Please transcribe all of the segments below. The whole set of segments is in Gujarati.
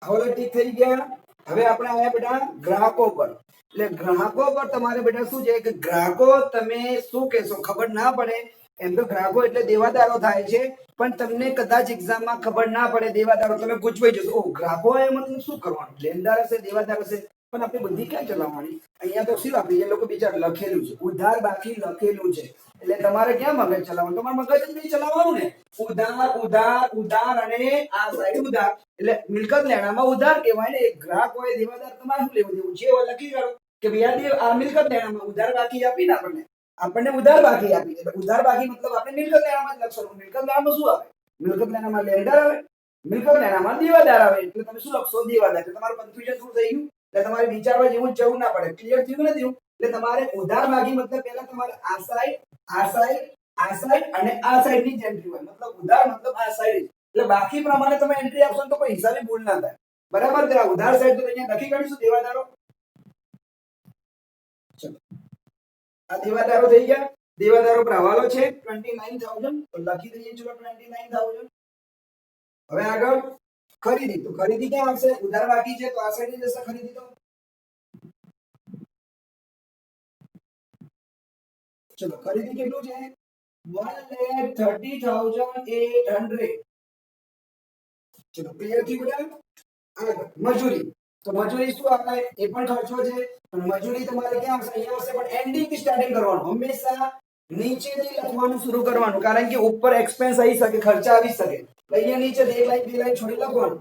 હવે ઠીક થઈ ગયા। હવે આપણે આયા બેટા ગ્રાહકો પર। એટલે ગ્રાહકો પર તમારે બેટા શું છે કે ગ્રાહકો તમે શું કહેશો ખબર ના પડે। એમ તો ગ્રાહકો એટલે દેવાદારો થાય છે, પણ તમને કદાચ એક્ઝામમાં ખબર ના પડે દેવાદારો તમે પૂછવાઈ જશો ઓ ગ્રાહકો એ મતલબ શું કરવાનું, લેણદાર હશે દેવાદાર હશે, પણ આપણે બધી ક્યાં ચલાવવાની। અહીંયા તો શું આપણે એ લોકો બીજા લખેલું છે ઉધાર બાકી લખેલું છે, એટલે તમારે ક્યાં મગજ ચલાવવાનું, તમારે મગજ જ નહીં ચલાવવાનું ને। ઉધાર ઉધાર ઉધાર અને આ સાઈડ ઉધાર, એટલે મિલકત લેણામાં ઉધાર કહેવાય ને। એક ગ્રાહક હોય દેવાદાર તમારે શું લેવું દેવું, જે હોય લખી કાઢો કે ભૈયા આ મિલકત લેણામાં ઉધાર બાકી આપીને આપણને ઉધાર બાકી આપી, એટલે ઉધાર બાકી મતલબ આપણે મિલકત લેણામાં જ લખશું। મિલકત લેણામાં શું આવે, મિલકત લેણામાં લેણદાર આવે, મિલકત લેણામાં દેવાદાર આવે, એટલે તમે શું લખશો દેવાદાર। એટલે તમારું કન્ફ્યુઝન શું થઈ ગયું, એટલે તમારે વિચારવા જેવું જવું ના પડે, ક્લિયર થયું ને થયું। એટલે તમારે ઉધાર બાકી મતલબ પહેલા તમારે આ સાઈડ આ સાઈડ આ સાઈડ અને આ સાઈડ ની જ એન્ટ્રી હોય, મતલબ ઉધાર મતલબ આ સાઈડ, એટલે બાકી પ્રમાણે તમે એન્ટ્રી આપશો તો કોઈ હિસાબે ભૂલ ના થાય, બરાબર। તો ઉધાર સાઈડ તો અહીંયા લખી કાઢીશું દેવાદારો। ચલો આ દેવાદારો થઈ ગયા। દેવાદારો પર હવાલો છે 29000, તો લખી દઈએ ચલો 29000। હવે આગળ ખરીદી, તો ખરીદી ક્યાં આવશે, ઉધાર બાકી છે તો આ સાઈડ જશે ખરીદી। તો ચલો ખરીદી કેટલું છે 1,30,800। ચલો ક્લિયર થયું બેટા। આગળ મજૂરી, તો મજૂરી શું આપણે એ પણ ખર્ચો છે, પણ મજૂરી તમારે ક્યાં આવશે, અહીંયા આવશે, પણ એન્ડિંગ થી સ્ટાર્ટિંગ કરવાનું, હંમેશા નીચેથી લખવાનું શરૂ કરવાનું, કારણ કે ઉપર એક્સપેન્સ આવી શકે, ખર્ચા આવી શકે, અહીંયા નીચે એક લાઈન બે લાઈન છોડી લખવાનું।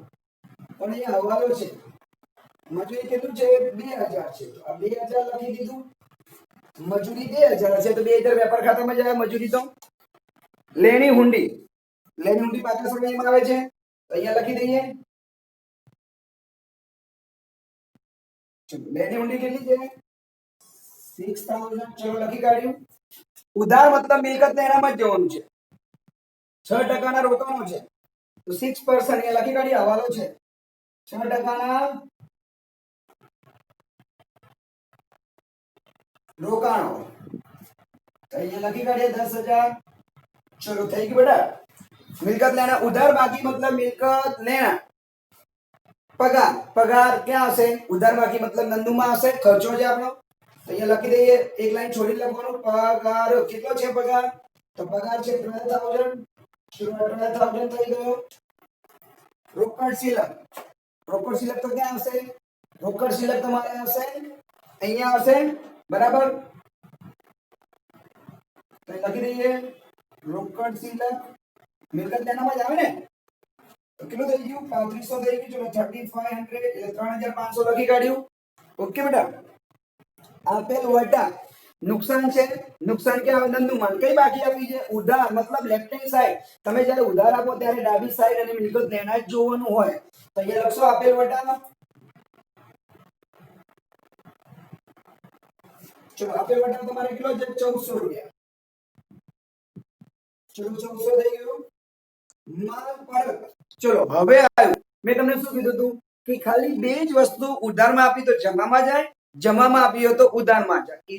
પણ અહીંયા હવાલો છે મજૂરી કેટલું છે 2000 છે, તો આ 2000 લખી દીધું। મજૂરી 2000 છે તો 2000 વેપાર ખાતામાં જાય મજૂરી। તો લેણી હુંડી, લેણી હુંડી પાછા સમયમાં આવે છે તો અહીંયા લખી દઈએ। લેણી હુંડી કેટલી છે 6000, ચલો લખી કાઢ્યું। ઉધાર મતલબ મિલકત લેણામાં જ જવાનું છે, 6% ના રોકાણો છે તો 6% અહીંયા લખી કાઢીએ, હવાલો છે 6% ના રોકાણો, અહીંયા લખી કાઢીએ 10,000। ચલો થઈ ગયું બેટા। મિલકત લેણા, ઉધાર બાકી મતલબ મિલકત લેણા, પગાર, પગાર ક્યાં આવશે, ઉધાર બાકી મતલબ નંદુમાં આવશે, ખર્ચો છે આપણો, તો અહીંયા લખી દઈએ, એક લાઈન છોડી લખવાનું, પગાર કેટલો છે પગાર, તો પગાર છે 12,000, 12,000 થઈ ગયો। રોકડ શિલક, રોકડ શિલક તો ક્યાં આવશે, રોકડ શિલક તમારે આવશે અહીંયા આવશે, બરાબર। તો લખી દઈએ રોકડ શિલક, મિલકત લેણામાં જ આવે ને, તો કેટલું થઈ ગયું 3500 થઈ ગયું। ચલો 3500 એટલે 3500 લખી કાઢ્યું। ઓકે બેટા। આપેલ વટા નુકસાન છે, નુકસાન ક્યાં આવે નંદુમાન, કઈ બાકી આપી છે ઉધાર, મતલબ લેફ્ટ હેન્ડ સાઈડ, તમે જ્યારે ઉધાર આપો ત્યારે ડાબી સાઈડ અને મિલકત લેણા જ જોવાનું હોય, તો અહીંયા લખશો આપેલ વટામાં। ચલો આપેલ વટા તમારે કેટલો છે 1400 રૂપિયા, ચલો 1400 થઈ ગયું। માલ પરત, ચલો હવે આવ્યું, મેં તમને શું કીધું હતું કે ખાલી બે જ વસ્તુ ઉધારમાં આપી તો જમામાં જાય, જમામાં આપી હોય તો ઉધારમાં જાય, એ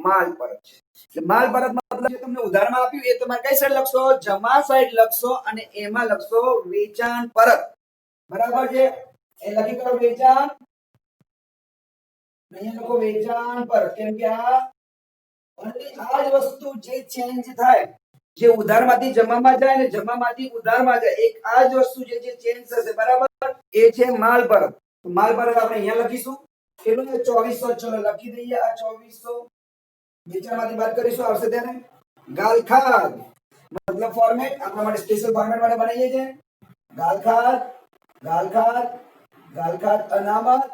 માલ પરત છે। એટલે માલ પરત મતલબ જે તમને ઉધારમાં આપ્યું એ તમારે કઈ સાઈડ લખશો, જમા સાઈડ લખશો, અને એમાં લખશો વેચાણ પરત, બરાબર છે। એ લખી કરો વેચાણ, અહીંયા લખો વેચાણ પરત, કેમ કે આ જ વસ્તુ જે ચેન્જ થાય, જે ઉધારમાંથી જમામાં જાય ને જમામાંથી ઉધારમાં જાય, એક આ જ વસ્તુ જે ચેન્જ થશે, બરાબર, એ છે માલ પરત। તો માલ પરત આપણે અહીંયા લખીશું કેટલું છે 2400, ચલો લખી દઈએ આ 2400, વેચાણમાંથી બાદ કરીશું આવશે ત્યારે। ગાલખાદ મતલબ ફોર્મેટ આપણા માટે સ્પેશિયલ ફોર્મેટ માટે બનાવીએ છીએ, ગાલખાદ, ગાલખાદ, ગાલખાદ અનામત,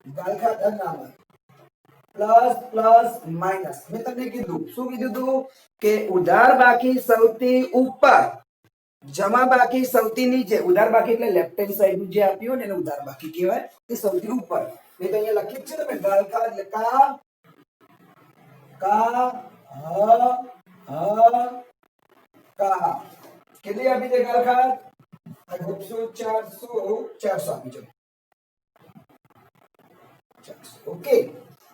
ગાલખાદ અનામત, પ્લસ પ્લસ માઇનસ। મેં તમને કીધું શું કીધું હતું કે ઉધાર બાકી સૌથી ઉપર, જમા બાકી સૌથી નીચે, ઉધાર બાકી એટલે લેફ્ટ હેન્ડ સાઈડ નું જે આપ્યું ને એને ઉધાર બાકી કહેવાય, એ સૌથી ઉપર। મેં તો અહીંયા લખી છે તમે ગાલખાદ, એટલે કા કા હ કા, કેટલી આપી છે ગાલખાદ 400 આપી છે, ઓકે।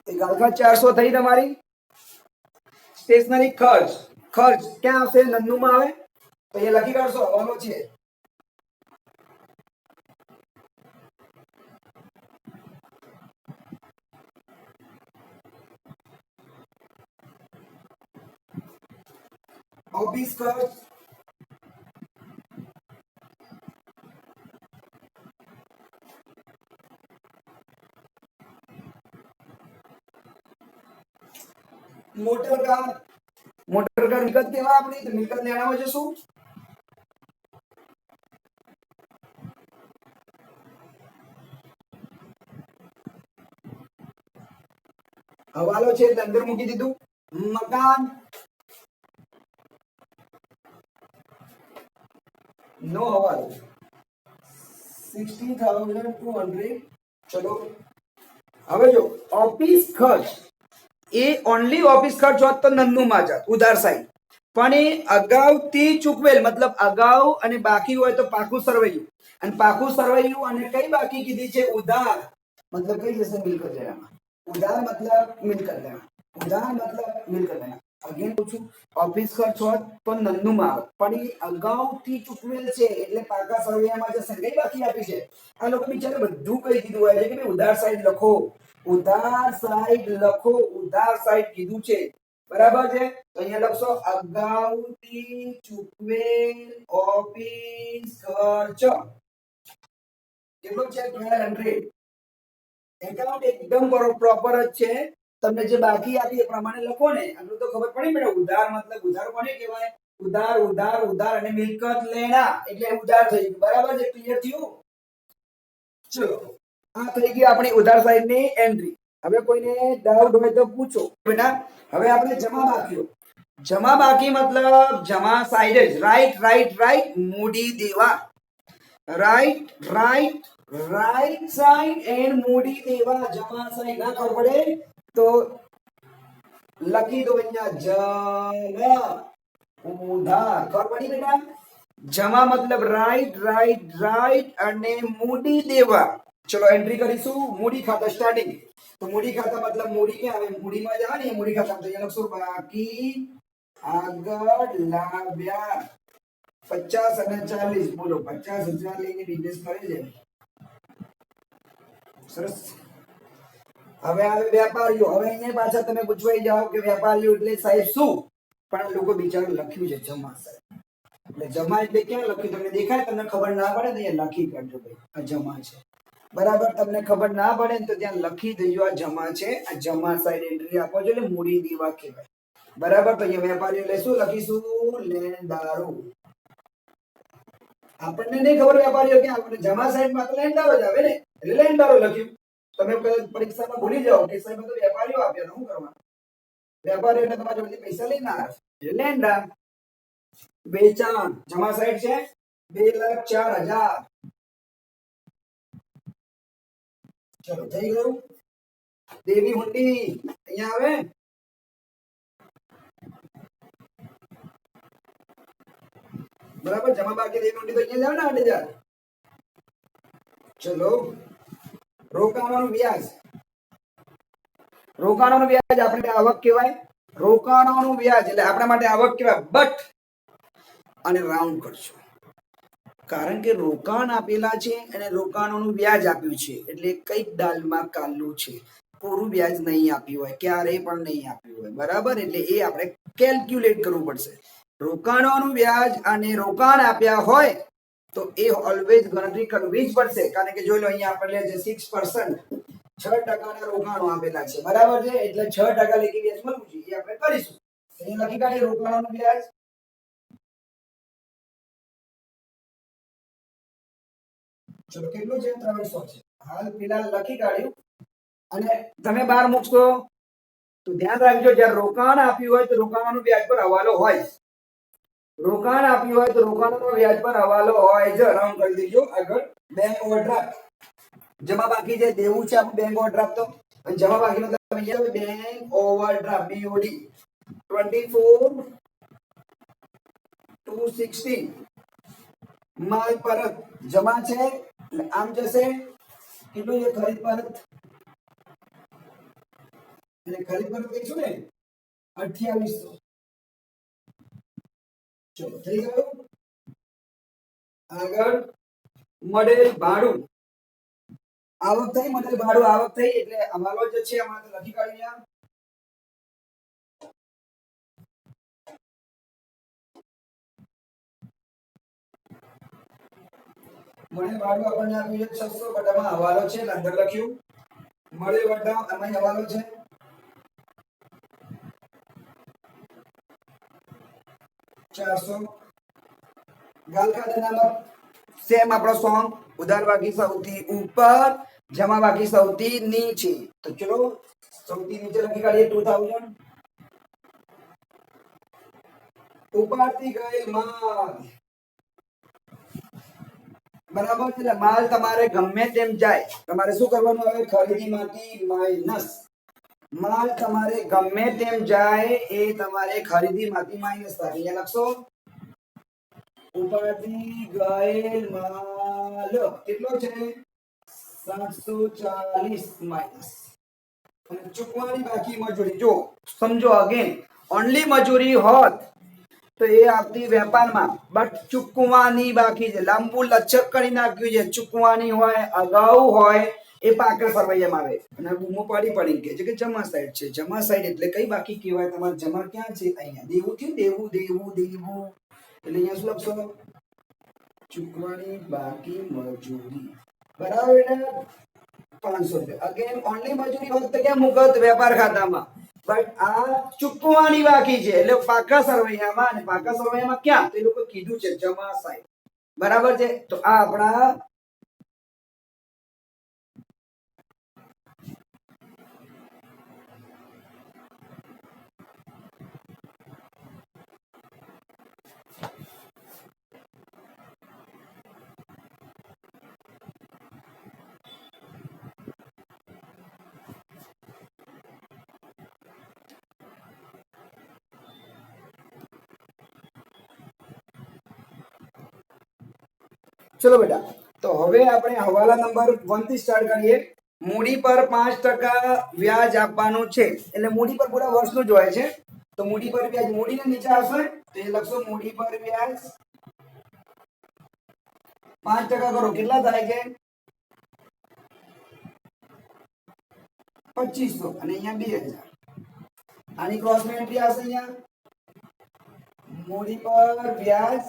એ ગાલખાદ 400 થઈ તમારી। સ્ટેશનરી ખર્ચ, ખર્ચ ક્યાં આવશે નંદુમાં આવે, તો અહીંયા લખી કાઢશો હવાલો છે, ઓફિસ ખર્ચ, મોટર કાર, મોટર કાર મિલકત કેવા આપણી તો મિલકત લેણામાં જશું. હવાલો છે એટલે અંદર મૂકી દીધું. મકાન નો હવાલો 60,200. ચલો હવે જો ઓફિસ ખર્ચ એ ઓનલી ઓફિસ ખર્ચ હોત તો નંદનું માં જાત ઉધાર સાઈડ, પણ એ અગાઉથી ચૂકવેલ મતલબ અગાઉ અને બાકી હોય તો પાકું સરવૈયું, અને પાકું સરવૈયું અને કઈ બાકી કીધી છે ઉધાર મતલબ કઈ જશે મિલકત લેણામાં. ઉધાર મતલબ મિલકત લેણા, ઉધાર મતલબ મિલકત લેણા. અગેન પૂછું ઓફિસ ખર્ચ હોત તો નંદનું માં આવત, પણ એ અગાઉથી ચૂકવેલ છે એટલે પાકા સરવૈયામાં જશે. કઈ બાકી આપી છે આ લોકો બિચારે બધું કહી દીધું હોય છે કે ભાઈ ઉધાર સાઈડ લખો, ઉધાર સાઈડ લખો, ઉધાર સાઈડ કીધું છે બરાબર છે. તો અહીંયા લખશો અગાઉથી ચૂકવેલ ઓફિસ ખર્ચ કેટલો છે 1200. એકાઉન્ટ એકદમ પ્રોપર જ છે. તમને જે બાકી આપી એ પ્રમાણે લખો ને આટલું તો ખબર પડી મેડમ. ઉધાર મતલબ ઉધાર કોને કહેવાય? ઉધાર ઉધાર ઉધાર અને મિલકત લેણા એટલે ઉધાર થઈ ગયું બરાબર છે. ક્લિયર થયું? ચલો આ થઈ ગઈ આપણી ઉધાર સાઈડની એન્ટ્રી. હવે કોઈને ડાઉટ હોય તો પૂછો બેટા. હવે આપણે જમા બાકીઓ, જમા બાકી મતલબ જમા સાઈડ જ રાઈટ રાઈટ રાઈટ મૂડી દેવા, right right right side and મૂડી દેવા. જમા સાઈડ ના ખબર પડે તો લખી દો અહીંયા જમા ઉધાર. ખબર પડી બેટા? જમા મતલબ રાઈટ રાઈટ રાઈટ અને મૂડી દેવા. ચલો એન્ટ્રી કરીશું મૂડી ખાતા સ્ટાર્ટિંગ. તો મૂડી ખાતા મતલબ મૂડી ક્યાં આવે? મૂડીમાં જ આવે ને મૂડી ખાતા. તો અહીંયા લખશો બાકી આગળ લાવ્યા 50 અને 40. બોલો 50,000 લઈને બિઝનેસ કરે છે. સરસ. હવે આવે વેપારીઓ. હવે અહીંયા પાછા તમે પૂછવાઈ જાઓ કે વેપારીઓ એટલે સાહેબ શું? પણ લોકો બિચારું લખ્યું છે જમા સાહેબ. એટલે જમા એટલે ક્યાં લખ્યું તમને દેખાય? તમને ખબર ના પડે તો અહીંયા લખી કરજો ભાઈ આ જમા છે બરાબર. તમને ખબર ના પડે ને તો ત્યાં લખી દેજો આ જમા છે. આ જમા સાઈડ એન્ટ્રી આપો છો એટલે મૂડી દેવા કહેવાય બરાબર. તો અહીંયા વેપારીઓ એટલે શું લખીશું? લેણદારો. આપણને નહીં ખબર વેપારીઓ ક્યાં, આપણે જમા સાઈડમાં તો લેણદારો જ આવે ને એટલે લેણદારો લખ્યું. તમે પરીક્ષામાં ભૂલી જાઓ કે સાહેબ તો વેપારીઓ આપ્યા, શું કરવાનું? વેપારીઓ એટલે તમારા જોડેથી પૈસા લઈને આવે એટલે લેણદાર. વેચાણ જમા સાઈડ છે 2,04,000. ચલો થઈ ગયું. દેવી હુંડી અહીંયા આવે. બરાબર. જમા બાકી દેવી હુંડી તો અહીંયા જ આવે ને 8,000. ચલો રોકાણોનું વ્યાજ. રોકાણોનું વ્યાજ આપણે આવક કહેવાય. રોકાણોનું વ્યાજ એટલે આપણા માટે આવક કહેવાય. બટ અને રાઉન્ડ કરજો કારણ કે રોકાણ આપેલા છે અને રોકાણોનું વ્યાજ આપ્યું છે એટલે કઈક દાલમાં કાલું છે. પૂરું વ્યાજ નહીં આપ્યું હોય, ક્યારેય પણ નહીં આપ્યું હોય બરાબર. એટલે એ આપણે કેલ્ક્યુલેટ કરવું પડશે. રોકાણોનું વ્યાજ અને રોકાણ આપ્યા હોય તો એ ઓલવેઝ ગણતરી કરવી જ પડશે. કારણ કે જોઈ લો અહીંયા આપણે છે 6%, 6% રોકાણો આપેલા છે બરાબર છે. એટલે 6% લેખી વ્યાજ મળવું જોઈએ એ આપણે કરીશું. અહીંયા લખી કાઢીએ રોકાણોનું વ્યાજ. ચલો કેટલું છે? 300 છે. હાલ ફિલહાલ લખી કાઢ્યું. અને તમે બાર મૂકશો તો ધ્યાન રાખજો જ્યારે રોકાણ આપ્યું હોય તો રોકાણોનું વ્યાજ પર હવાલો હોય. રોકાણ આપ્યું હોય તો રોકાણોનો વ્યાજ પર હવાલો હોય જ. રાઉન્ડ કરી દેજો. આગળ બેંક ઓવરડ્રાફ્ટ. જમા બાકી જે દેવું છે આપણું બેંક ઓવરડ્રાફ્ટ. તો જમા બાકી મતલબ અહીંયા બેંક ઓવરડ્રાફ્ટ BOD 24,260. માલ પરત જમા છે એટલે આમ જશે. કેટલું છે? ખરીદ પરત એટલે ખરીદ પરત કહીશું ને 2800. ચલો થઈ ગયું. આગળ મળેલ ભાડું. આવક થઈ, મળેલ ભાડું આવક થઈ એટલે હવાલો જે છે આમાં લખી કાઢીએ. મળે ભાડું આપણને આપ્યું છે 600, બટામાં હવાલો છે એટલે અંદર લખ્યું મળે બટા, આમાં હવાલો છે 400. ગાલ ખાતાનામાં સેમ આપણો સોંગ, ઉધાર બાકી સૌથી ઉપર, જમા બાકી સૌથી નીચે. તો ચલો સૌથી નીચે લખી કાઢીએ 2000. ઉપાડતી ગયેલ માલ, બરાબર છે. માલ તમારે ગમે તેમ જાય, તમારે શું કરવાનું આવે? ખરીદીમાંથી માઇનસ. માલ તમારે ગમે તેમ જાય એ તમારે ખરીદીમાંથી માઇનસ થાય. અહીંયા લખશો ઉપાડતી ગયેલ માલ કેટલો છે? 740 માઇનસ. અને ચૂકવાની બાકી મજૂરી, જો સમજો અગેન, ઓનલી મજૂરી હોત તો એ આવતી વેપારમાં, બટ ચૂકવાની બાકી છે. લાંબુ લચક કરી નાખ્યું છે. ચૂકવાની હોય, અગાઉ હોય, એ પાકા સરવૈયામાં આવે. અને બૂમો પાડી પડી કે છે કે જમા સાઈડ છે. જમા સાઈડ એટલે કઈ બાકી કહેવાય? તમારે જમા ક્યાં છે? અહીંયા દેવું થયું, દેવું દેવું દેવું. એટલે અહીંયા શું લખશો? ચૂકવાની બાકી મજૂરી, બરાબર ને? 500 રૂપિયા. અગેન ઓનલી મજૂરી હોત તો ક્યાં મુકત? વેપાર ખાતામાં. બટ આ ચૂકવાની બાકી છે એટલે પાકા સરવૈયામાં. અને પાકા સરવૈયામાં ક્યાં? તે લોકો કીધું છે જમા સાઈડ, બરાબર છે. તો આ આપણા ચલો બેટા, તો હવે આપણે હવાલા નંબર 1 થી સ્ટાર્ટ કરીએ. મૂડી પર 5% વ્યાજ આપવાનું છે. એટલે મૂડી પર પૂરા વર્ષનું જ હોય છે. તો મૂડી પર વ્યાજ, મૂડીને નીચે આવશે તો એ લખશો મૂડી પર વ્યાજ 5% કરો. કેટલા થાય છે? 2500. અને અહીંયા 2000. આની ક્રોસમાં એન્ટ્રી આવશે. અહીંયા મૂડી પર વ્યાજ,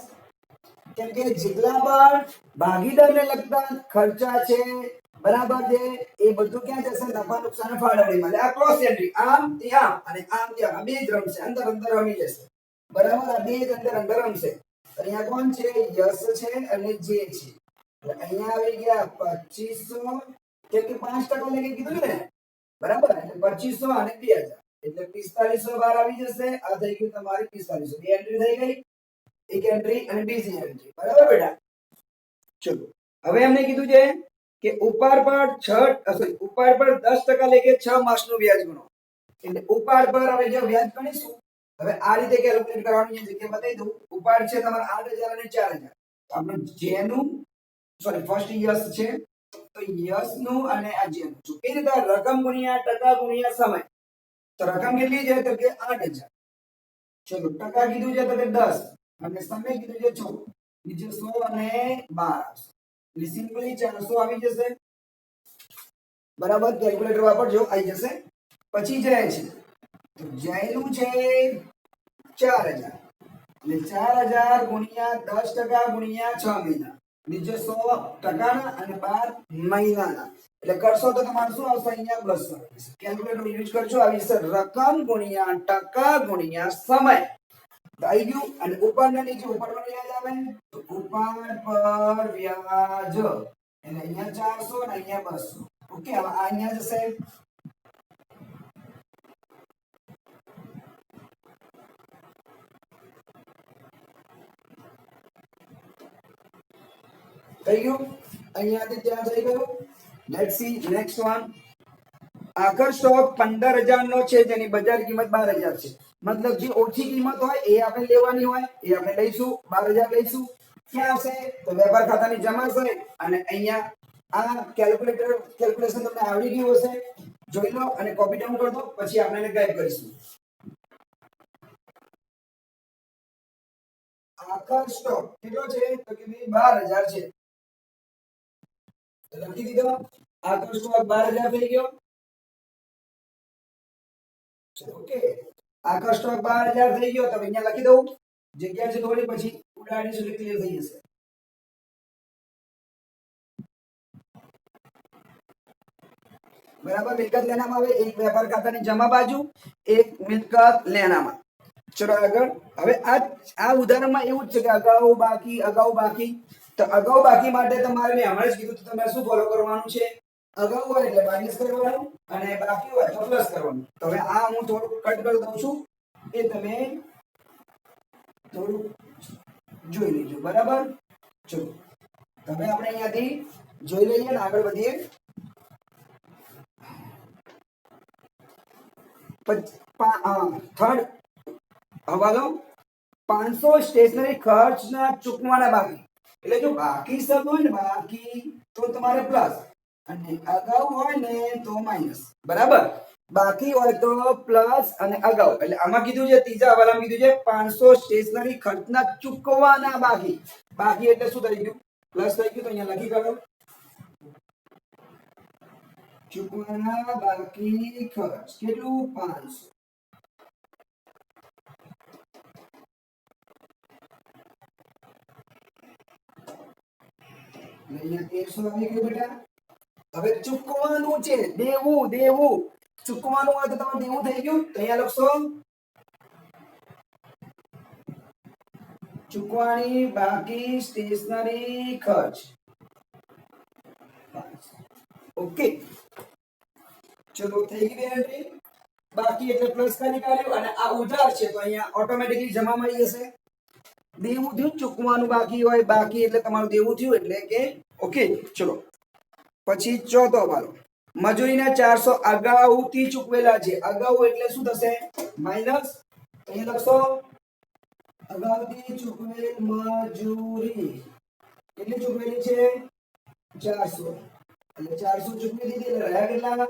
કેમ કે જેટલા પણ ભાગીદારને લગતા ખર્ચા છે, બરાબર છે, એ બધું ક્યાં જશે? નફા નુકસાન ફાળવણીમાં. આ ક્રોસ એન્ટ્રી, આમ ત્યાં અને આમ ત્યાં, આ બે જ રમશે. અંદર અંદર રમી જશે, બરાબર. આ બે જ અંદર અંદર રમશે. અહીંયા કોણ છે? યશ છે અને જે છે. અહીંયા આવી ગયા 2500, કેમ કે 5% લઈને કીધું ને, બરાબર. એટલે 2500 અને 2000 એટલે 4500 બહાર આવી જશે. આ થઈ ગયું તમારી 4500. બે એન્ટ્રી થઈ ગઈ, એક એન્ટ્રી અને બીજી એન્ટ્રી, બરાબર બેટા. ચલો હવે એમને કીધું છે કે ઉપાડ પર 10% લેકે 6 માસનું વ્યાજ ગણો. એટલે ઉપાડ પર હવે જે વ્યાજ ગણીશું, હવે આ રીતે કેલ્ક્યુલેટ કરવાની જગ્યા બતાવી દઉં. ઉપાડ છે તમારા 8000 અને 4000. આપણે જેનું ફર્સ્ટ યસ છે તો યસ નું અને આ જેનું, જો એ રીતે રકમ ગુણ્યા ટકા ગુણ્યા સમય. તો રકમ કેટલી છે? તો કે 8000. ચલો ટકા કીધું છે તો કે 10 અને સમય કીધું છે 6. નીચે 100 અને 12. એટલે સિમ્પલી 400 આવી જશે, બરાબર. કેલ્ક્યુલેટર વાપરજો, આવી જશે. પછી જાય છે તો જયનું છે 4000. એટલે 4000 ગુણ્યા 10% ગુણ્યા 6 મહિના. નીચે 100 ટકાના અને 12 મહિનાના. એટલે કરશો તો તમારે શું આવશે? અહીંયા 200. કેલ્ક્યુલેટર યુઝ કરજો. આવી જશે રકમ ગુણ્યા ટકા ગુણ્યા સમય. આવી ગયું. અને ઉપર ને નીચે, ઉપર પર વ્યાજ આવે તો ઉપર પર વ્યાજ, એટલે અહીંયા 400 અને અહીંયા 200. ઓકે, હવે આ અહીંયા જશે. થઈ ગયું. અહીંયાથી ત્યાં થઈ ગયું. Let's see next one. આગળ સ્ટોક 15000 નો છે જેની બજાર કિંમત 12000 છે. મતલબ જે ઓછી કિંમત હોય એ આપણે લેવાની હોય, એ આપણે લઈશું. 12000 લઈશું. ક્યાં આવશે? તો વેપાર ખાતાની જમા છે. અને અહીંયા આ કેલ્ક્યુલેશન તમને આવડી ગયું હશે, જોઈ લો અને કોપી ડાઉન કરી દો. પછી આપણે એને ગાઈડ કરીશું. આખર સ્ટોક કેટલો છે? તો કે 12000 છે. તો લખી દીધો. આખર સ્ટોક 12000 થઈ ગયો. ઓકે, આખર સ્ટોક 12000 થઈ ગયો. તો અહીંયા લખી દઉં. જગ્યા છે થોડી, પછી ઉડાડીશું એટલે ક્લિયર થઈ જશે. બરાબર, મિલકત લેણામાં આવે, એક વેપાર ખાતાની જમા બાજુ, એક મિલકત લેણામાં. ચલો આગળ. હવે આ ઉદાહરણમાં એવું જ છે કે અગાઉ બાકી, અગાઉ બાકી. તો અગાઉ બાકી માટે તમારે મેં હમણાં જ કીધું તો તમારે શું ફોલો કરવાનું છે? અગાઉ હોય એટલે માઇનસ કરવાનું અને બાકી હોય તો પ્લસ કરવાનું. તો હવે આ હું થોડું કટ કરી દઉં છું, એ તમે થોડું જોઈ લેજો. બરાબર, ચલો હવે આપણે અહીંયાથી જોઈ લઈએ ને આગળ વધીએ. થર્ડ હવાલો, 500 સ્ટેશનરી ખર્ચના ચૂકવાના બાકી. એટલે જો બાકી શબ્દ હોય ને, બાકી તો તમારે પ્લસ, અને અગાઉ હોય ને તો માઇનસ. બરાબર, બાકી હોય તો પ્લસ અને અગાઉ. એટલે આમાં કીધું છે, ત્રીજા હવાલામાં કીધું છે 500 સ્ટેશનરી ખર્ચના ચૂકવાના બાકી. બાકી એટલે શું થઈ ગયું? પ્લસ થઈ ગયું. તો અહીંયા લખી કાઢો, ચૂકવાના બાકી ખર્ચ કેટલું? 500. અહીંયા 1300 આવી ગયું બેટા. હવે ચૂકવાનું છે, દેવું, દેવું ચૂકવાનું હોય તો તમારે દેવું થઈ ગયું. તો અહીંયા લખશો ચૂકવાણી બાકી સ્ટેશનરી ખર્ચ. ઓકે, ચલો થઈ ગઈ એન્ટ્રી. બાકી એટલે પ્લસ કરી કાઢ્યું, અને આ ઉધાર છે તો અહીંયા ઓટોમેટિકલી જમા મળી જશે. દેવું થયું, ચૂકવાનું બાકી હોય, બાકી એટલે તમારું દેવું થયું એટલે કે ઓકે. ચલો પછી ચોથો હવાલો, મજૂરીના 400 અગાઉથી ચૂકવેલા છે. અગાઉ એટલે શું થશે? માઇનસ. અહીંયા લખશો અગાઉથી ચૂકવેલ મજૂરી કેટલી ચૂકવેલી છે? 400. એટલે 400 ચૂકવી દીધી એટલે રહ્યા કેટલા?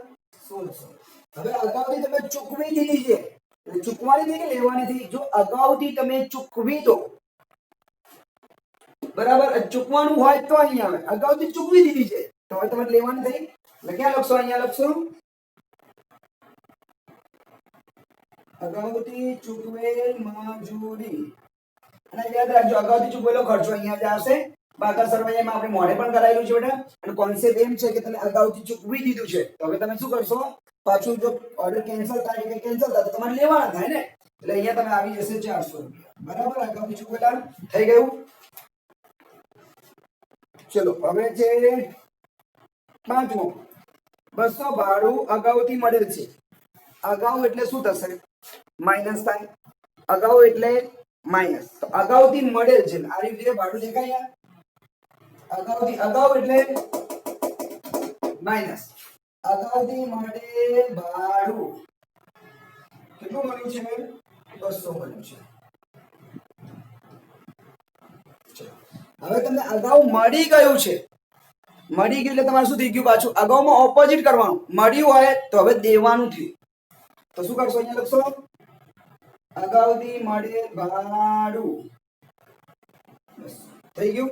1600. હવે અગાઉથી તમે ચૂકવી દીધી છે એટલે ચૂકવાની થઈ કે લેવાની થઈ? જો અગાઉથી તમે ચૂકવી દો, બરાબર, ચૂકવાનું હોય તો અહીંયા આવે. અગાઉથી ચૂકવી દીધી છે તો હવે તમારે લેવાની થઈ એટલે ક્યાં લખશો? અહીંયા લખશો અગાઉથી ચૂકવેલ મજૂરી. અને યાદ રાખજો, અગાઉથી ચૂકવેલો ખર્ચો અહીંયા જ આવશે. બાકા સરવૈયામાં આપણે મોડે પણ કરાયેલું છે બેટા. અને કોન્સેપ્ટ એમ છે કે તમે અગાઉથી ચૂકવી દીધું છે તો હવે તમે શું કરશો? પાછું જો ઓર્ડર કેન્સલ થાય કે કેન્સલ થાય તો તમારે લેવાના થાય ને. એટલે અહીંયા તમે આવી જશે 400 રૂપિયા. બરાબર, અગાઉથી ચૂકવેલા થઈ ગયું. ચલો હવે છે પાંચમો, 200 ભાડું અગાઉથી મળેલ છે. અગાઉ એટલે શું થશે? માઇનસ થાય. અગાઉ એટલે માઇનસ. તો અગાઉથી મળેલ છે, આ રીતે ભાડું દેખાય. અગાઉથી, અગાઉ એટલે માઇનસ. અગાઉથી મળેલ ભાડું કેટલું મળ્યું છે? 200 મળ્યું છે. હવે તમને અગાઉ મળી ગયું છે. મળી ગયું એટલે તમારે શું થઈ ગયું? પાછું અગાઉમાં ઓપોઝિટ કરવાનું. મળ્યું હોય તો હવે દેવાનું થયું. તો શું કરશો? અહીંયા લખશો અગાઉથી મળેલ ભાડું થઈ ગયું.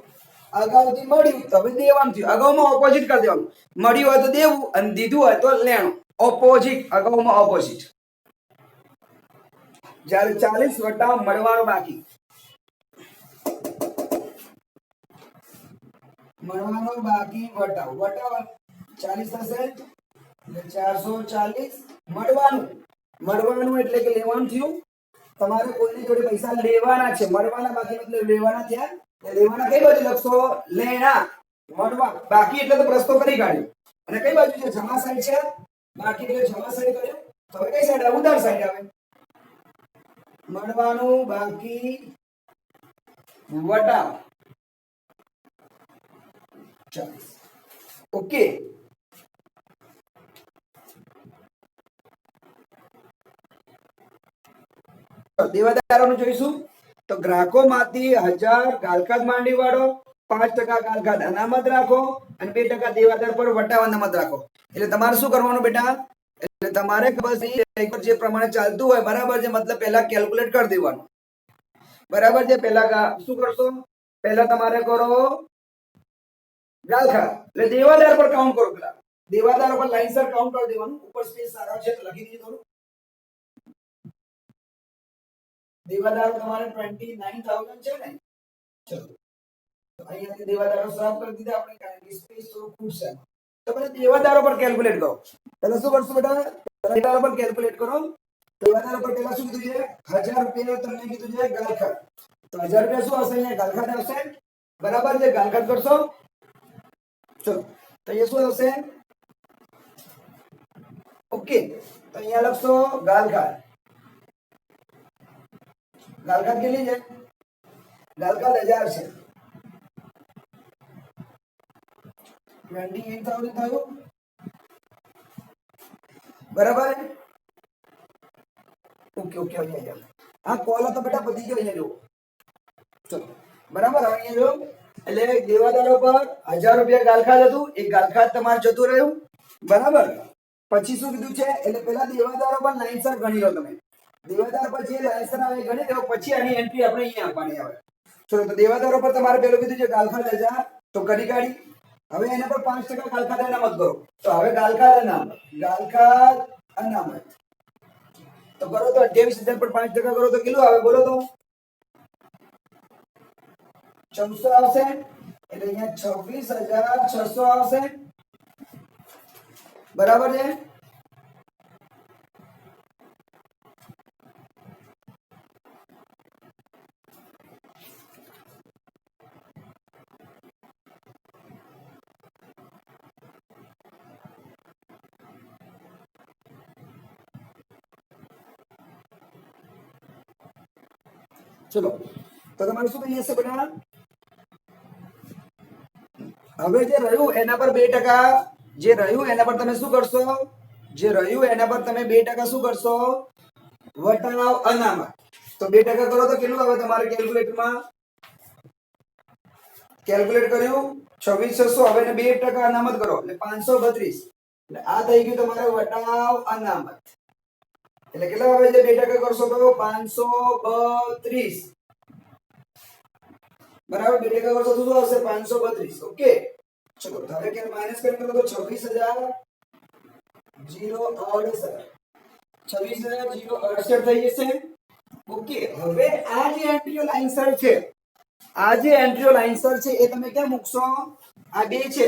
અગાઉથી મળ્યું તો હવે દેવાનું થયું. અગાઉમાં ઓપોઝિટ કરી દેવાનું. મળ્યું હોય તો દેવું અને દીધું હોય તો લેણું. Opposite, અગાઉમાં opposite. જ્યારે 40 વટા મળવાનું બાકી, મળવાનો બાકી વટાવ, વટાવ 40 થશે એટલે 440 મળવાનું. મળવાનું એટલે કે લેવાનું થયું. તમારે કોઈની જોડે પૈસા લેવાના છે. મળવાના બાકી મતલબ લેવાના થયા. લેવાના કઈ બાજુ લખશો? લેણા. મળવા બાકી એટલે તો પ્રશ્નો કરી કાઢ્યો. અને કઈ બાજુ છે? જમા સાઈડ છે. બાકી એટલે જમા સાઈડ કર્યું. તો હવે કઈ સાઈડ આવે? ઉધાર સાઈડ આવે. મળવાનું બાકી વટાવ 40. ઓકે, દેવાદારોનું જોઈશું. તો ગ્રાહકોમાંથી 1000 ગાલખાત માંડી વાળો, 5% ગાલખાત અનામત રાખો અને 2% દેવાદાર પર વટાવ અનામત રાખો. એટલે તમારે શું કરવાનું બેટા? એટલે તમારે બસ જે પ્રમાણે ચાલતું હોય બરાબર છે, મતલબ પહેલા કેલ્ક્યુલેટ કરી દેવાનું. બરાબર છે. પહેલા શું કરશો? પહેલા તમારે કરો ગાલખાત એટલે દેવાદાર પર કાઉન્ટ કરો. પેલા દેવાદાર પર લાઈનસર કાઉન્ટ કરી દેવાનું. ઉપર સ્પેસ સારા છે તો લખી દીધું થોડું. દેવાદારો તમારે 29000 છે ને. ચલો તો અહીંયા દેવાદારો સાફ કરી દીધા આપણે, કારણ કે સ્પેસ થોડું ખૂબ છે. તો પછી દેવાદારો પર કેલ્ક્યુલેટ કરો. પહેલા શું કરશો બેટા? દેવાદારો પર કેલ્ક્યુલેટ કરો. દેવાદારો પર પહેલા શું કીધું છે? 1000 રૂપિયા તમને કીધું છે ગાલખાત. તો 1000 રૂપિયા શું હશે? અહીંયા ગાલખાત આવશે. બરાબર છે? ગાલખાત કરશો. ચલો તો એ શું આવશે? ઓકે, તો અહીંયા લખશો ગાલખાત. ગાલખાત કેટલી છે? ગાલખાત 1000 છે. 28,000 થયું. બરાબર. ઓકે ઓકે અહીંયા હા કોલ તો બેટા પતી ગયો. અહીંયા જો ચલો બરાબર. હવે અહીંયા જો એટલે દેવાદારો પર 1000 રૂપિયા ગાલખાત હતું. એ ગાલખાત તમારે જતું રહ્યું. બરાબર. પછી શું કીધું છે? એટલે પેલા દેવાદારો પર લાઈનસર ગણી લો તમે. દેવાદાર પર જે લાઈનસર આવે ગણી લો. પછી આની એન્ટ્રી આપણે અહીંયા આપવાની આવે. ચલો તો દેવાદારો પર તમારે પેલું કીધું છે ગાલખાત 1000 તો કરી કાઢી. હવે એના પર 5% ગાલખાત અનામત કરો. તો હવે ગાલખાત અનામત તો કરો તો 28,000 પર 5% કરો તો કેટલું આવે બોલો તો? 1400 આવશે. એટલે અહીંયા 26,600 આવશે. બરાબર છે? ચલો તો તમારે શું થઈ જશે બેટા? હવે જે રહ્યું એના પર 2% જે રહ્યું એના પર તમે શું કરશો? જે રહ્યું એના પર તમે 2% શું કરશો? વટાવ અનામત. તો 2% કરો તો કેટલું આવે તમારે કેલ્ક્યુલેટરમાં? કેલ્ક્યુલેટ કર્યું 26,600. હવે એને 2% અનામત કરો એટલે 532. એટલે આ થઈ ગયું તમારે વટાવ અનામત. એટલે કેટલા આવે છે? 2% કરશો તો 532. બરાબર. 2% કરશો તો શું આવશે? 532. ઓકે ચલો હવે કે માઈનસ કરી કરો તો 26,068 થઈ જશે. ઓકે હવે આ જે એન્ટ્રીઓ લાઈનસર છે એ તમે ક્યાં મૂકશો? આ બે છે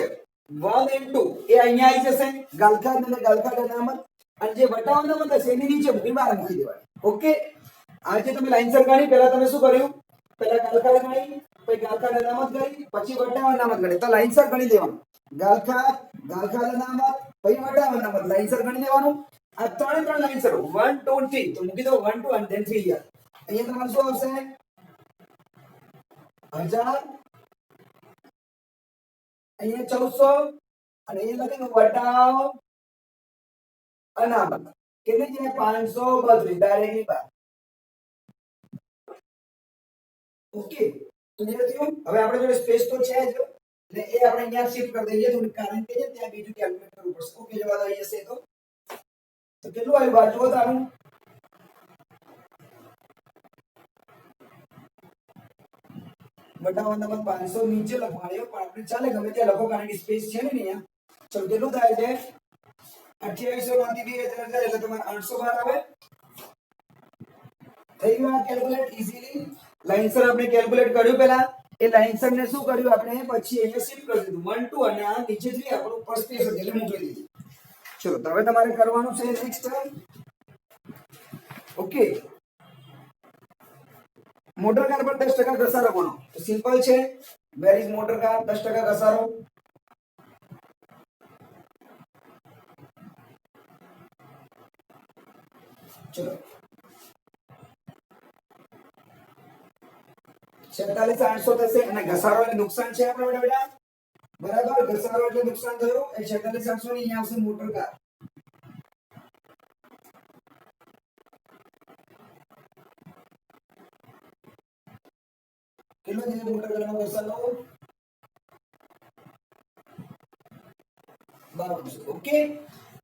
1 and 2 એ અહીંયા આવી જશે. ગાલખાત અને ગાલખાત અનામત. અને જે વટાવ અનામત હશે એની નીચે મૂકી બહાર મૂકી દેવાય. ઓકે આ જે તમે લાઈનસર ગણી પહેલા તમે શું કર્યું? પહેલા ગાલખાત ગણી, પછી ગાલખાત અનામત ગણી, પછી વટાવ અનામત ગણી. તો લાઈનસર ગણી દેવાનું. ગાલખાત અનામત પછી વટાવ અનામત લાઈનસર ગણી દેવાનું. આ ત્રણ લાઈનસર 1 2 3 તો મૂકી દો 1 2 and then 3 યાર. અહીંયા તમારું શું આવશે? 1000. અહીંયા 1400 અને અહીંયા લખેલું વટાવ અનામત કેટલી છે? 532 ડાયરેક્ટલી બાર. ઓકે ક્લિયર થયું? હવે આપણે જોડે સ્પેસ તો છે જ એટલે એ આપણે અહીંયા શિફ્ટ કરી દઈએ થોડું, કારણ કે ત્યાં બીજું કેલ્ક્યુલેટ કરવું પડશે. ઓકે જવાબ આવી જશે. તો કેટલું આવ્યું બાર જુઓ તારું? વટાવ અનામત 500 નીચે લખવાનું પણ આપણે ચાલે ગમે ત્યાં લખો કારણ કે સ્પેસ છે ને અહીંયા. ચલો કેટલું થાય છે? 2800 માંથી 2000 જાય એટલે તમારે 812 આવે. થઈ ગયું આ કેલ્ક્યુલેટ ઈઝીલી. લાઈનસર આપણે કેલ્ક્યુલેટ કર્યું પહેલા. એ લાઈનસર ને શું કર્યું આપણે? પછી અહીંયા શિફ્ટ કરી દીધું 1 2 અને આ નીચે 3 આપણું ઉપર સ્પેસ હતી એટલે મૂકી દીધી. ચલો તો હવે તમારે કરવાનું છે નેક્સ્ટ. ઓકે મોટર કાર પર 10% ઘસારો કોનો? તો સિમ્પલ છે. વેર ઇઝ મોટર કાર 10% ઘસારો? ચલો 46,800 થશે. અને ઘસારો એટલે નુકસાન છે આપણે બેટા. બરાબર. ઘસારો એટલે નુકસાન થયું. એ 46,800 ની અહીંયા આવશે મોટર કાર. કેટલો છે મોટર કારનો ઘસારો? 5200. ઓકે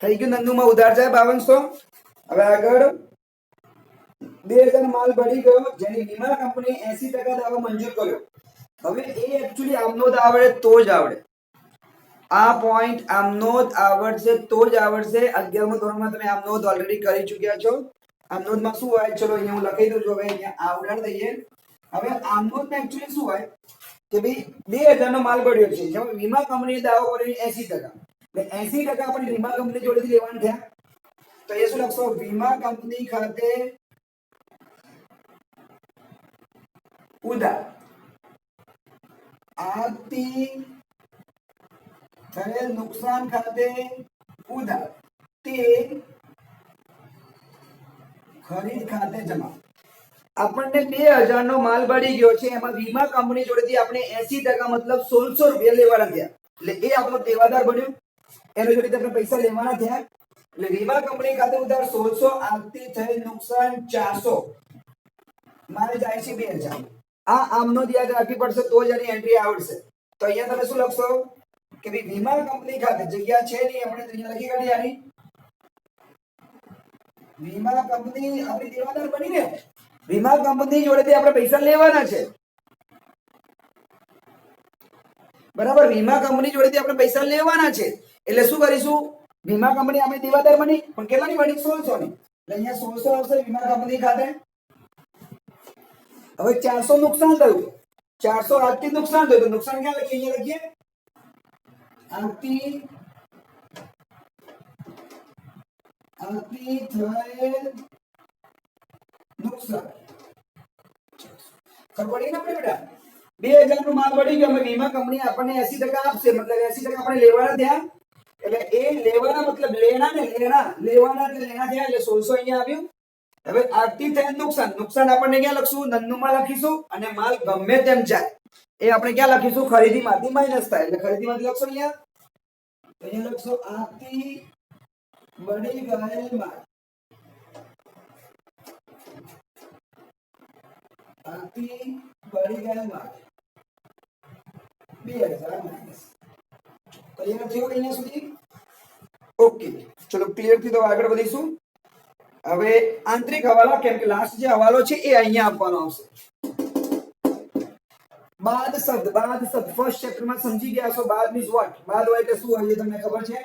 થઈ ગયું. નંદુમાં ઉધાર જાય 5200. હવે આગળ 2000 માલ ભરી ગયો જેની વીમા કંપની 80% દાવો મંજૂર કર્યો. હવે એ એકચ્યુઅલી આમનો જ આવડે તો જ આવડે. આ પોઈન્ટ આમનો જ આવડશે તો જ આવડશે. 11મા ધોરણમાં તમે આમનો જ ઓલરેડી કરી ચૂક્યા છો. આમનોદમાં શું હોય? ચલો અહીંયા હું લખી દઉં છું. હવે અહીંયા આવડણ દઈએ. હવે આમનોદમાં એકચ્યુઅલી શું હોય કે ભાઈ 2000 નો માલ ભર્યો છે જેમાં વીમા કંપનીએ દાવો કર્યો 80%. 80% આપણે વીમા કંપની જોડેથી લેવાના થયા. તો એ શું લખશો? વીમા કંપની ખાતે ઉધાર આવતી થયેલ નુકસાન ખાતે ઉધાર તે ખરીદ ખાતે જમા. આપણને 2000 નો માલ બળી ગયો છે, એમાં વીમા કંપની જોડેથી આપણે 80% મતલબ 1600 રૂપિયા લેવાના થયા, એટલે એ આપણો દેવાદાર બન્યો. એનો જોડેથી આપણે પૈસા લેવાના થયા, એટલે વીમા કંપની ખાતે ઉધાર 1600, આવતી થયેલ નુકસાન 400, મારે જાય છે 2000. આ આમનો યાદ રાખવી પડશે તો જ આની એન્ટ્રી આવડશે. તો અહીંયા તમે શું લખશો કે ભાઈ વીમા કંપની ખાતે જગ્યા છે નહીં, આપણે અહીંયા લખી કાઢી આની વીમા કંપની આપણી દેવાદાર બની ને, વીમા કંપની જોડેથી આપણે પૈસા લેવાના છે, બરાબર. વીમા કંપની જોડેથી આપણે પૈસા લેવાના છે, એટલે શું કરીશું? વીમા કંપની આપણે દેવાદાર બની, પણ કેટલાની બની? 1600 ની, એટલે અહીંયા 1600 આવશે વીમા કંપની ખાતે. હવે 400 નુકસાન થયું, 400 આજથી નુકસાન થયું, તો નુકસાન ક્યાં લખીએ? અહીંયા લખીએ આવતી થયેલ નુકસાન. ખબર પડી ને આપણે બેટા? 2000 નો માલ પડી ગયો, અમે વીમા કંપની આપણને 80% આપશે, મતલબ 80% આપણે લેવાના થયા, એટલે એ લેવાના મતલબ લેના ને લેવાના એટલે લેના થયા, એટલે 1600 અહીંયા આવ્યું. હવે આર્થિક થયેલ નુકસાન, નુકસાન આપણને ક્યાં લખશું? નન્નુમાં લખીશું, અને માલ ગમે તેમ જાય એ આપણે ક્યાં લખીશું? ખરીદીમાંથી માઈનસ થાય, એટલે ખરીદીમાંથી લખશો અહીંયા. અહીંયા લખશો આર્થિક બળી ગયેલ માલ, આર્થિક બળી ગયેલ માલ 2000 માઈનસ. ક્લિયર થયું અહીંયા સુધી? ઓકે, ચલો ક્લિયર થી તો આગળ વધીશું. હવે આંતરિક હવાલા, કેમ કે લાસ્ટ જે હવાલો છે એ અહીંયા આપવાનો આવશે. બાદ શબ્દ ફર્સ્ટ ચેપ્ટરમાં સમજી ગયા છો. બાદ મીન્સ વોટ? બાદ હોય એટલે શું હોય એ તમને ખબર છે,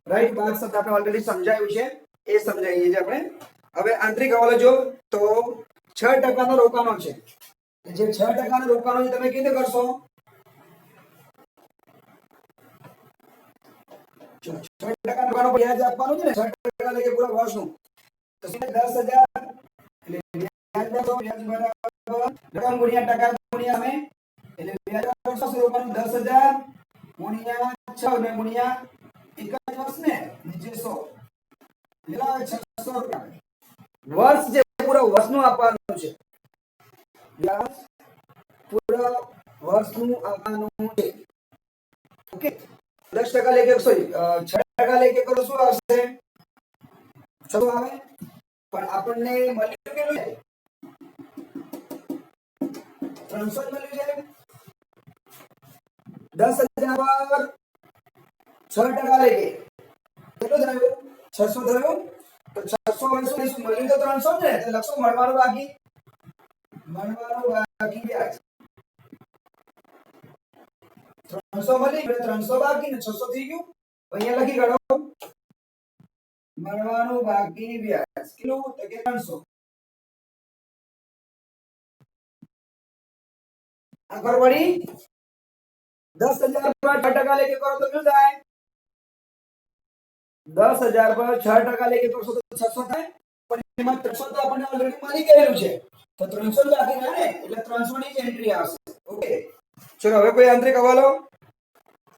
રાઈટ? બાદ શબ્દ આપણે ઓલરેડી સમજાયું છે, એ સમજાવીએ છીએ આપણે. હવે આંતરિક હવાલો જો તો 6% નો રોકાણો છે, જે 6% નો રોકાણો છે તમે કેવી રીતે કરશો? 6% રોકાણો વ્યાજ આપવાનું છે ને, 6% એટલે કે પૂરા વર્ષનું, તો 10,000 એટલે વ્યાજ બરાબર રકમ ગુણ્યા ટકા ગુણ્યા અમે, એટલે વ્યાજ વર્ષ રોકાણું 10,000 ગુણ્યા 6 ને ગુણ્યા એક જ વર્ષ ને નીચે 100, કેટલા આવે? 600 રૂપિયા. વર્ષ જે પૂરા વર્ષનું આપવાનું છે, વ્યાજ પૂરા વર્ષનું આપવાનું છે. ઓકે, 10% લેકે 6% લેકે કરો શું આવશે? 600 આવે. પણ આપણને મળ્યું કેટલું છે? 300 મળ્યું છે. 10,000 પર 6% લેકે કેટલું થયું? 600 થયું. તો 600 હવે શું મળ્યું? તો 300 ને, એટલે લખો મળવાનું બાકી વ્યાજ. 300 મળી ગયું, 300 બાકી ને 600 થઈ ગયું. અહીંયા લખી કાઢો મળવાનું બાકી વ્યાજ કેટલું? તો કે 300. આ ખબર પડી? 10,000 પર 6% લેકે કરો તો શું થાય? 10,000 પર 6% લેકે કરશો તો 600 થાય. પણ એમાં 300 તો આપણને ઓલરેડી મળી ગયેલું છે, તો 300 બાકી રહે ને, એટલે 300 ની જ એન્ટ્રી આવશે. ઓકે, ચલો હવે કોઈ આંતરિક હવાલો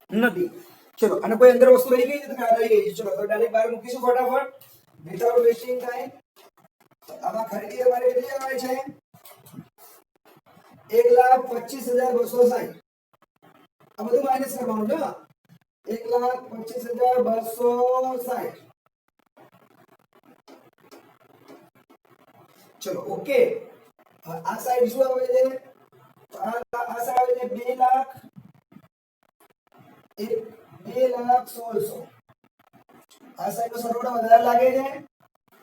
નથી. ચલો, અને કોઈ અંદર વસ્તુ રહી ગઈ છે? તો રહી ગઈ છે. ચલો તો ડાયરેક્ટ બહાર મૂકીશું ફટાફટ, વિધાઉટ વેસ્ટિંગ ટાઈમ. આમાં ખરીદી અમારી કેટલી આવે છે? 1,25,260. આ બધું માઈનસ કરવાનું છે. 1,25,260. ચલો ઓકે, આ સાઈડ શું આવે છે? આ સાઈડ આવે છે 2,16,000. આ સાઈડ નો સરવાળો વધારે લાગે છે.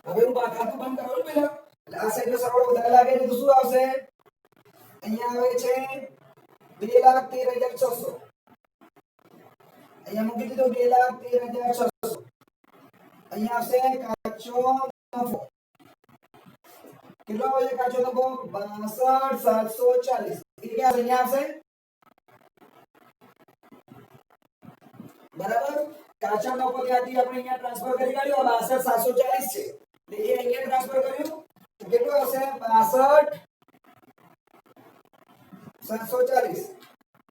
હવે હું ખાતું બંધ કરું પેલા, એટલે આ સાઈડ નો સરવાળો વધારે લાગે છે તો શું આવશે? અહીંયા આવે છે 2,13,600. અહીંયા મૂકી દીધો 2,13,600. અહીંયા આવશે કાચો નફો. કેટલો આવે છે કાચો નફો? 62,740. એ ક્યાં અહીંયા આવશે? બરાબર. કાચા નફો ત્યાંથી આપણે અહીંયા ટ્રાન્સફર કરી કાઢ્યો 62,740 છે એટલે એ અહીંયા ટ્રાન્સફર કર્યું તો કેટલું હશે 62,740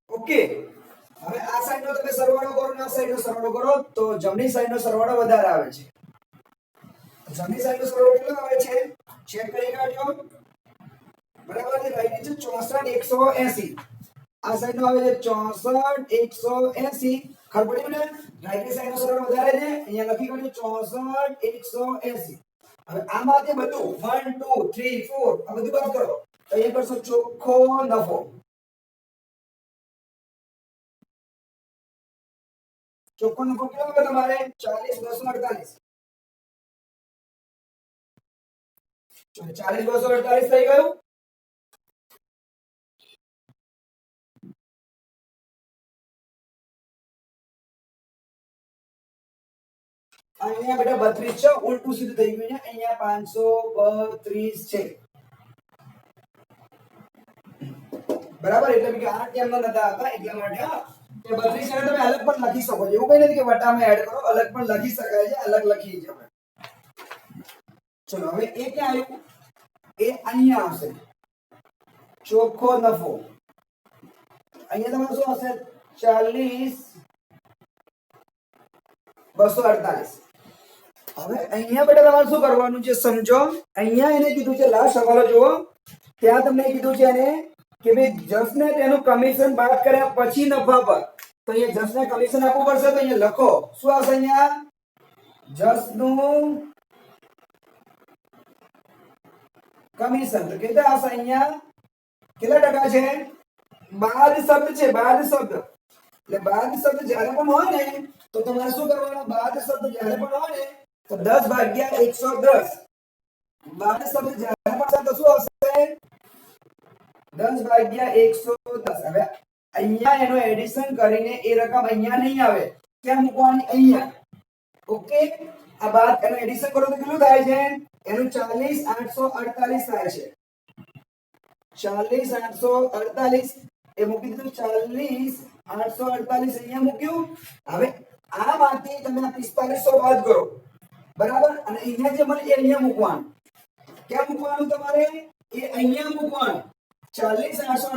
ઓકે હવે આ સાઈડનો તમે સરવાળો કરો ને આ સાઈડનો સરવાળો કરો તો જમણી સાઈડનો સરવાળો વધારે આવે છે જમણી સાઈડનો સરવાળો કેટલો આવે છે ચેક કરી કાઢજો બરાબર છે રાઈટ છે 64,180 આ સાઈડનો આવે છે 64,180 ખબર પડી ને રાઈટ સાઈડનો સરવાળો વધારે છે અહીંયા લખી કાઢ્યું 64,180 હવે આમાંથી બધું 1 2 3 4 આ બધું બાદ કરો તો એ કરશો ચોખ્ખો નફો ચોખ્ખો નફો કેટલો આવે તમારે 40,248 40,248 થઈ ગયું અહીંયા બેટા 32 છે ઉલટું સીધું થઈ ગયું છે અહીંયા 532 છે બરાબર એટલે કે આ કેમ નતા હતા એટલા માટે હા કે 32 ને તમે અલગ પણ લખી શકો છો એવું કઈ નથી કે વટામાં એડ કરો અલગ પણ લખી શકાય છે અલગ લખી જવાય ચલો હવે એ ક્યાં આવ્યું એ અહીંયા આવશે ચોખ્ખો નફો અહીંયા તમારે શું હશે 40,248 હવે અહીંયા બેટા તમારે શું કરવાનું છે સમજો અહીંયા એને કીધું છે લાસ્ટ સવાલ જુઓ ત્યાં તમને કીધું છે એને કે ભાઈ જસને તેનું કમિશન બાદ કર્યા પછી નફા પર તો અહીંયા જસને કમિશન આપવું પડશે તો અહીંયા લખો શું આવશે અહીંયા જસનું કમિશન તો કેટલા આવશે અહીંયા કેટલા ટકા છે બાદ શબ્દ છે બાદ શબ્દ એટલે બાદ શબ્દ જ્યારે પણ હોય ને તો તમારે શું કરવાનું બાદ શબ્દ જ્યારે પણ હોય ને તો 10/110 બાદ શબ્દ જ્યારે પણ તો શું આવશે 10/110 હવે અહીંયા એનો એડિશન કરીને એ રકમ અહીંયા નહીં આવે ક્યાં મૂકવાની અહીંયા ઓકે આ બાદ એનો એડિશન કરો તો કેટલું થાય છે એનું 40,848 થાય છે 40,848 એ મૂકી દીધું 40,848 અહીંયા મૂક્યું હવે આમાંથી તમે 4500 બાદ કરો બરાબર અને અહીંયા જે મળે એ અહીંયા મૂકવાનું ક્યાં મૂકવાનું તમારે એ અહીંયા મૂકવાનું 40,848